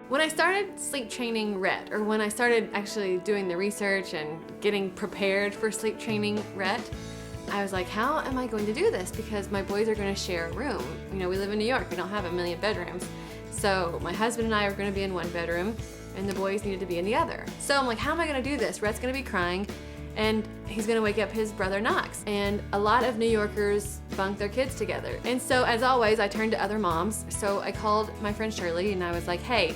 When I started sleep training Rhett, or when I started actually doing the research and getting prepared for sleep training Rhett, I was like, how am I going to do this? Because my boys are going to share a room. You know, we live in New York, we don't have a million bedrooms. So my husband and I are going to be in one bedroom and the boys needed to be in the other. So I'm like, how am I going to do this? Rhett's going to be crying and he's going to wake up his brother Knox. And a lot of New Yorkers bunk their kids together. And so as always, I turned to other moms. So I called my friend Shirley and I was like, hey,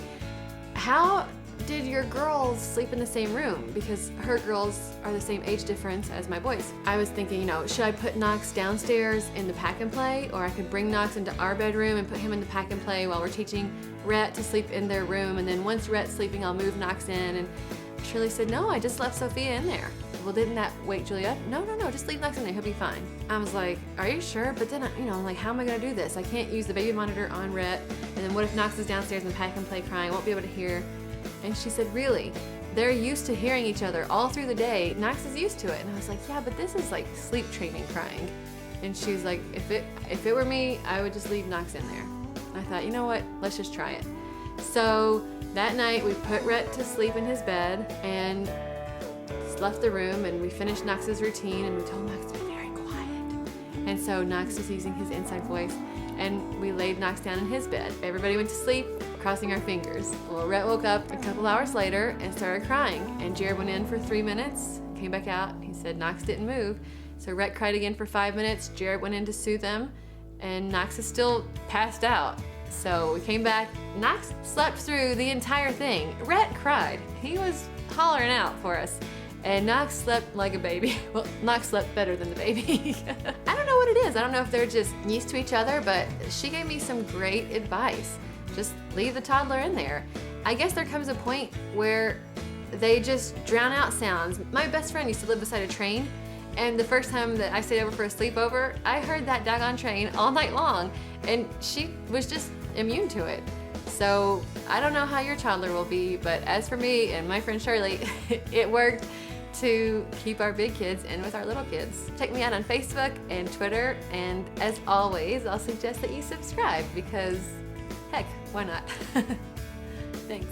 how did your girls sleep in the same room? Because her girls are the same age difference as my boys. I was thinking, you know, should I put Knox downstairs in the pack and play, or I could bring Knox into our bedroom and put him in the pack and play while we're teaching Rhett to sleep in their room, and then once Rhett's sleeping, I'll move Knox in. And Shirley said, no, I just left Sophia in there. Well, didn't that wake Julia up? No, just leave Knox in there, he'll be fine. I was like, are you sure? But then, you know, I'm like, how am I gonna do this? I can't use the baby monitor on Rhett, and then what if Knox is downstairs in the pack and play crying? I won't be able to hear. And she said, really? They're used to hearing each other all through the day. Knox is used to it. And I was like, yeah, but this is like sleep training crying. And she was like, if it were me, I would just leave Knox in there. And I thought, you know what? Let's just try it. So that night we put Rhett to sleep in his bed and left the room, and we finished Knox's routine and we told Knox to be very quiet. And so Knox was using his inside voice and we laid Knox down in his bed. Everybody went to sleep, crossing our fingers. Well, Rhett woke up a couple hours later and started crying, and Jared went in for 3 minutes, came back out. He said Knox didn't move. So Rhett cried again for 5 minutes. Jared went in to soothe him, and Knox is still passed out. So we came back. Knox slept through the entire thing. Rhett cried. He was hollering out for us. And Knox slept like a baby. Well, Knox slept better than the baby. I don't know what it is. I don't know if they're just used to each other, but she gave me some great advice. Just leave the toddler in there. I guess there comes a point where they just drown out sounds. My best friend used to live beside a train, and the first time that I stayed over for a sleepover, I heard that doggone train all night long, and she was just immune to it. So I don't know how your toddler will be, but as for me and my friend Shirley, it worked to keep our big kids in with our little kids. Check me out on Facebook and Twitter, and as always, I'll suggest that you subscribe because heck, why not? Thanks.